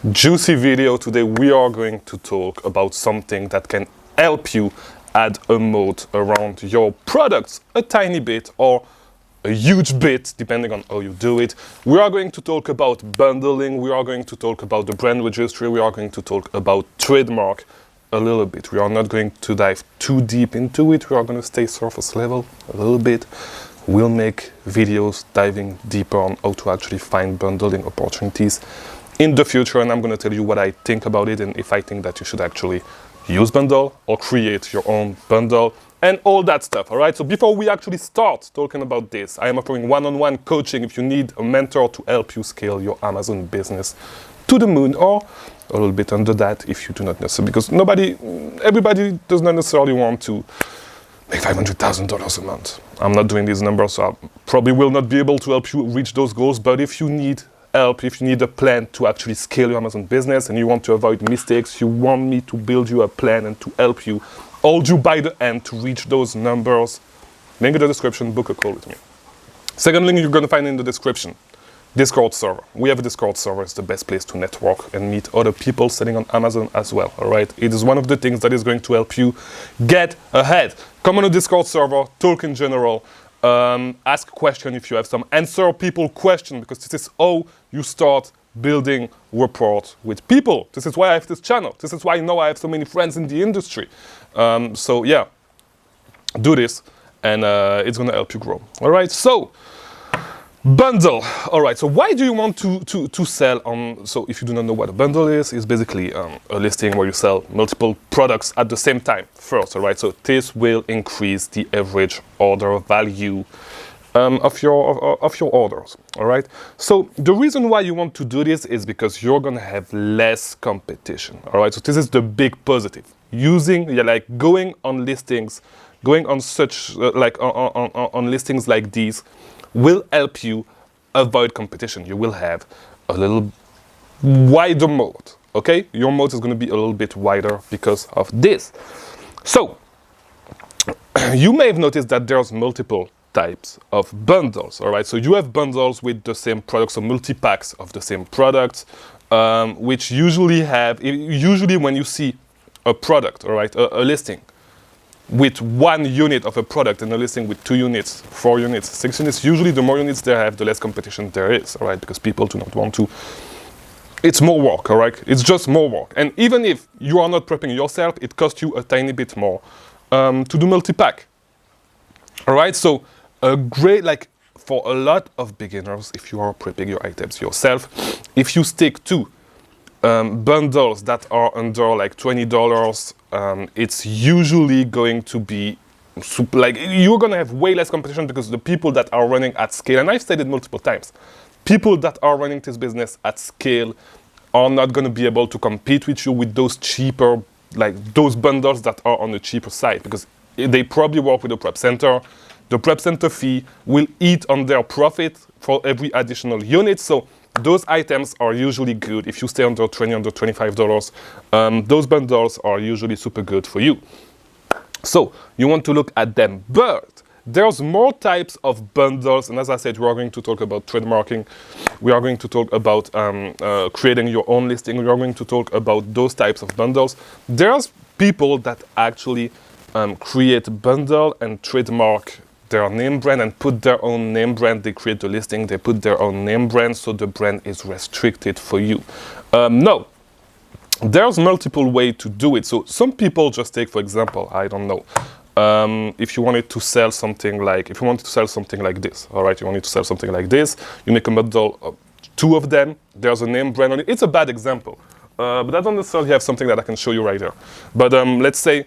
Juicy video. Today we are going to talk about something that can help you add a moat around your products, a tiny bit or a huge bit, depending on how you do it. We are going to talk about bundling, we are going to talk about the brand registry, we are going to talk about trademark a little bit. We are not going to dive too deep into it, we are going to stay surface level a little bit. We'll make videos diving deeper on how to actually find bundling opportunities in the future, and I'm going to tell you what I think about it and if I think that you should actually use bundle or create your own bundle and all that stuff. All right, so before we actually start talking about this, I am offering one-on-one coaching if you need a mentor to help you scale your Amazon business to the moon, or a little bit under that if you do not necessarily, because everybody does not necessarily want to make $500,000 a month. I'm not doing these numbers, so I probably will not be able to help you reach those goals, but if you need help, if you need a plan to actually scale your Amazon business and you want to avoid mistakes, you want me to build you a plan and to help you, hold you by the hand to reach those numbers, link in the description, book a call with me. Second link you're going to find in the description, Discord server. We have a Discord server. It's the best place to network and meet other people selling on Amazon as well. All right, it is one of the things that is going to help you get ahead. Come on a Discord server, talk in general, ask a question if you have some, answer people question, because this is how you start building rapport with people. This is why I have this channel. This is why I know I have so many friends in the industry. So yeah, do this and it's gonna help you grow. All right, so bundle. All right, so why do you want to sell on? So if you do not know what a bundle is, it's basically a listing where you sell multiple products at the same time first. All right, so this will increase the average order value of your orders. All right, so the reason why you want to do this is because you're gonna have less competition. All right, so this is the big positive. Going on listings, going on such on listings like these will help you avoid competition. You will have a little wider moat. Okay, your moat is going to be a little bit wider because of this. So you may have noticed that there's multiple types of bundles. All right, so you have bundles with the same products, so multi-packs of the same products, which usually when you see a product, all right, a listing with 1 unit of a product and a listing with 2 units, 4 units, 6 units, usually the more units they have, the less competition there is, all right, because people do not want to. It's more work, all right? It's just more work. And even if you are not prepping yourself, it costs you a tiny bit more to do multi-pack, all right? So a great, for a lot of beginners, if you are prepping your items yourself, if you stick to bundles that are under like $20, it's usually going to be you're going to have way less competition, because the people that are running at scale, and I've said it multiple times, people that are running this business at scale are not going to be able to compete with you with those cheaper, those bundles that are on the cheaper side, because they probably work with a prep center. The prep center fee will eat on their profit for every additional unit. So those items are usually good if you stay under $20, under $25. Those bundles are usually super good for you. So you want to look at them. But there's more types of bundles. And as I said, we are going to talk about trademarking. We are going to talk about creating your own listing. We are going to talk about those types of bundles. There's people that actually create bundle and trademark their name brand and put their own name brand. They create the listing, they put their own name brand, so the brand is restricted for you. No, there's multiple ways to do it. So some people just take, for example, I don't know, if you wanted to sell something like this, all right, you wanted to sell something like this, you make a bundle of 2 of them, there's a name brand on it. It's a bad example, but I don't necessarily have something that I can show you right here. But let's say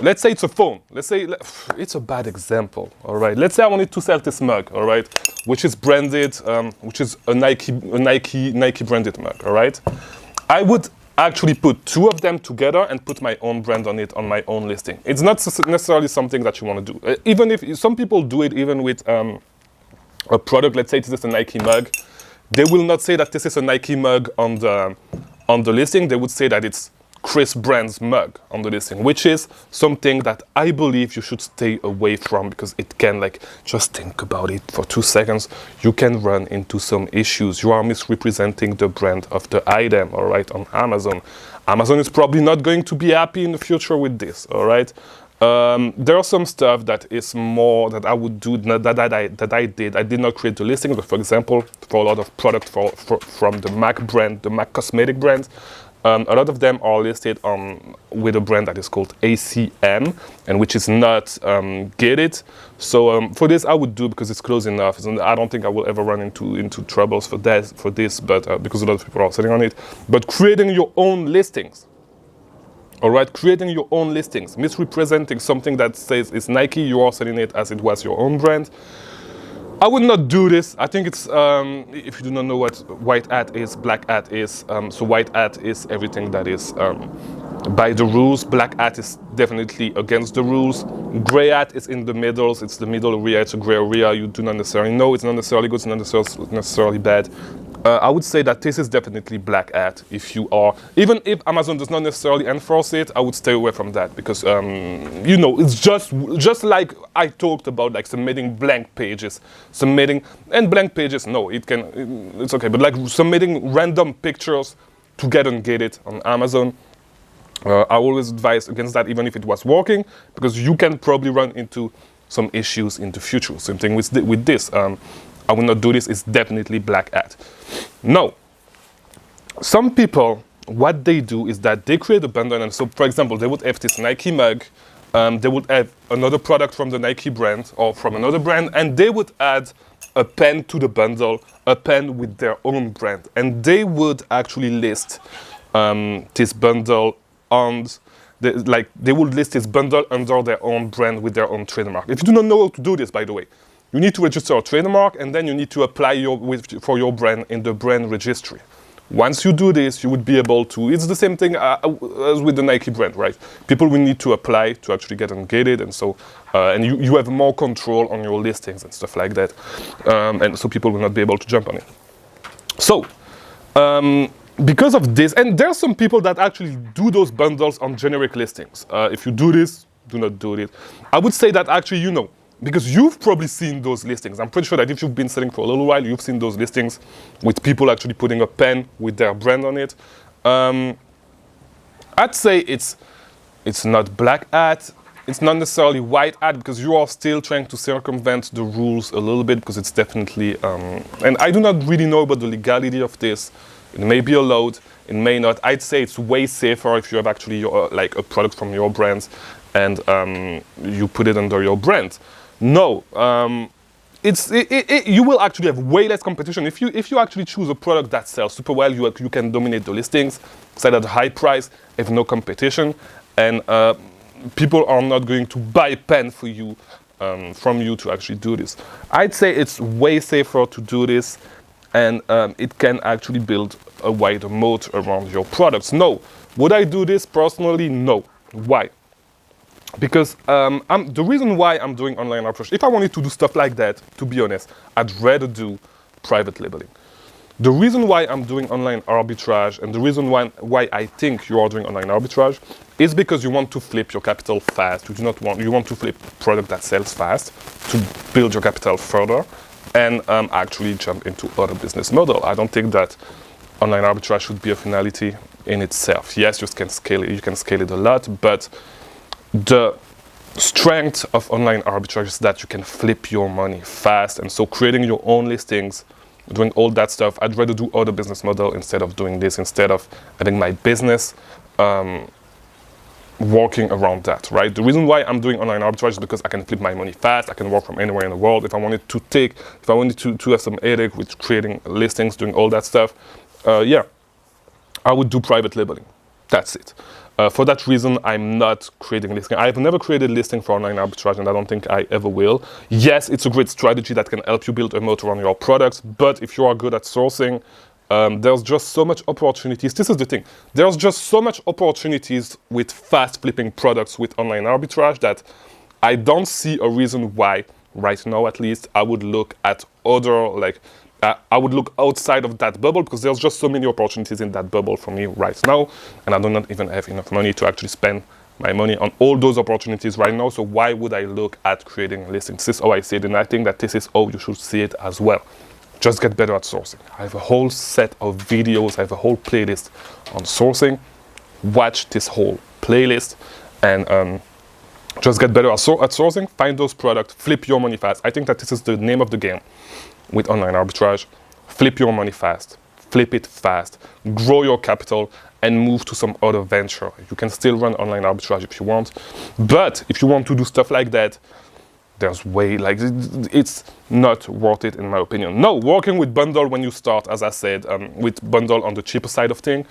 it's a phone. Let's say it's a bad example. All right. Let's say I wanted to sell this mug. All right, which is branded, which is a Nike branded mug. All right. I would actually put 2 of them together and put my own brand on it on my own listing. It's not necessarily something that you want to do. Even if some people do it, even with a product. Let's say this is a Nike mug. They will not say that this is a Nike mug on the listing. They would say that it's Chris brand's mug on the listing, which is something that I believe you should stay away from, because it can, like, just think about it for 2 seconds, you can run into some issues. You are misrepresenting the brand of the item, all right, on Amazon. Amazon is probably not going to be happy in the future with this, all right? There are some stuff that is more that I would do that I did. I did not create the listing, but for example, for a lot of products from the MAC brand, the MAC cosmetic brand, a lot of them are listed with a brand that is called ACM, and which is not gated. So for this, I would do, because it's close enough. And I don't think I will ever run into troubles for this, but because a lot of people are selling on it. But creating your own listings. All right, creating your own listings, misrepresenting something that says it's Nike, you are selling it as it was your own brand. I would not do this. I think it's, if you do not know what white hat is, black hat is. So white hat is everything that is by the rules. Black hat is definitely against the rules. Gray hat is in the middle. It's the middle area. It's a gray area. You do not necessarily know. It's not necessarily good. It's not necessarily bad. I would say that this is definitely black hat. If you are, even if Amazon does not necessarily enforce it, I would stay away from that, because you know, it's just like I talked about, like submitting blank pages, and blank pages. No, it's okay, but like submitting random pictures to get ungated on Amazon. I always advise against that, even if it was working, because you can probably run into some issues in the future. Same thing with this. I will not do this. It's definitely black hat. No. Some people, what they do is that they create a bundle, and so, for example, they would have this Nike mug, they would have another product from the Nike brand or from another brand, and they would add a pen to the bundle, a pen with their own brand, and they would actually list this bundle on. They would list this bundle under their own brand with their own trademark. If you do not know how to do this, by the way, you need to register a trademark, and then you need to apply for your brand in the brand registry. Once you do this, you would be able to, it's the same thing as with the Nike brand, right? People will need to apply to actually get ungated, and so, and you have more control on your listings and stuff like that. And so people will not be able to jump on it. So, because of this, and there are some people that actually do those bundles on generic listings. If you do this, do not do it. I would say that actually, you know, because you've probably seen those listings. I'm pretty sure that if you've been selling for a little while, you've seen those listings with people actually putting a pen with their brand on it. I'd say it's not black hat. It's not necessarily white hat, because you are still trying to circumvent the rules a little bit, because it's definitely, and I do not really know about the legality of this. It may be allowed, it may not. I'd say it's way safer if you have actually like a product from your brand and you put it under your brand. No, you will actually have way less competition. If you actually choose a product that sells super well, you can dominate the listings, sell at a high price, have no competition, and people are not going to buy pen for you, from you to actually do this. I'd say it's way safer to do this, and it can actually build a wider moat around your products. No. Would I do this personally? No. Why? Because the reason why I'm doing online arbitrage, if I wanted to do stuff like that, to be honest, I'd rather do private labeling. The reason why I'm doing online arbitrage, and the reason why I think you are doing online arbitrage, is because you want to flip your capital fast. You want to flip product that sells fast to build your capital further and actually jump into other business model. I don't think that online arbitrage should be a finality in itself. Yes, you can scale it a lot, but the strength of online arbitrage is that you can flip your money fast, and so creating your own listings, doing all that stuff, I'd rather do other business model instead of doing this, instead of having my business working around that, right? The reason why I'm doing online arbitrage is because I can flip my money fast, I can work from anywhere in the world. If I wanted to have some headache with creating listings, doing all that stuff, yeah, I would do private labeling. That's it. For that reason, I'm not creating a listing. I've never created a listing for online arbitrage, and I don't think I ever will. Yes, it's a great strategy that can help you build a moat around your products, but if you are good at sourcing, there's just so much opportunities. This is the thing. There's just so much opportunities with fast flipping products with online arbitrage that I don't see a reason why, right now at least, I would look at other, like I would look outside of that bubble, because there's just so many opportunities in that bubble for me right now, and I do not even have enough money to actually spend my money on all those opportunities right now. So why would I look at creating listings? This is how I see it, and I think that this is how you should see it as well. Just get better at sourcing. I have a whole set of videos, I have a whole playlist on sourcing. Watch this whole playlist and just get better at sourcing, find those products, flip your money fast. I think that this is the name of the game with online arbitrage. Flip your money fast, flip it fast, grow your capital, and move to some other venture. You can still run online arbitrage if you want, but if you want to do stuff like that, there's way, like, it's not worth it in my opinion. No, working with bundle when you start, as I said, with bundle on the cheaper side of thing,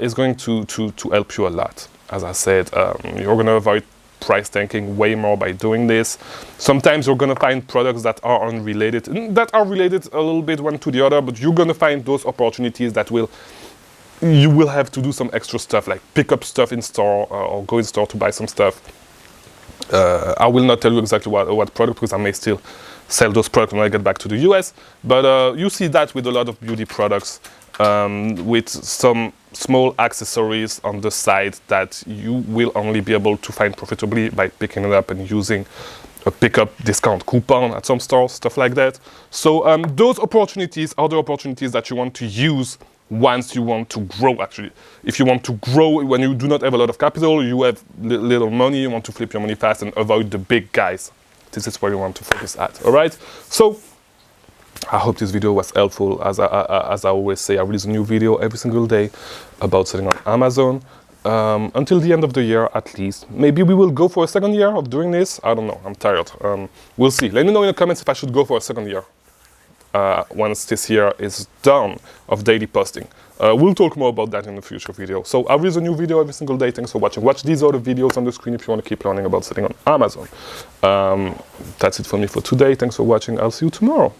is going to help you a lot. As I said, you're gonna avoid price tanking way more by doing this. Sometimes you're gonna find products that are unrelated, that are related a little bit one to the other, but you're gonna find those opportunities that you will have to do some extra stuff, like pick up stuff in store or go in store to buy some stuff. I will not tell you exactly what product, because I may still sell those products when I get back to the US, but you see that with a lot of beauty products, with some small accessories on the side that you will only be able to find profitably by picking it up and using a pickup discount coupon at some stores, stuff like that. So those opportunities are the opportunities that you want to use once you want to grow, actually. If you want to grow when you do not have a lot of capital, you have little money, you want to flip your money fast and avoid the big guys. This is where you want to focus at, all right? So I hope this video was helpful. As I always say, I release a new video every single day about selling on Amazon. Until the end of the year, at least. Maybe we will go for a second year of doing this. I don't know, I'm tired. We'll see. Let me know in the comments if I should go for a second year. Once this year is done of daily posting. We'll talk more about that in the future video. So I'll release a new video every single day. Thanks for watching. Watch these other videos on the screen if you want to keep learning about selling on Amazon. That's it for me for today. Thanks for watching. I'll see you tomorrow.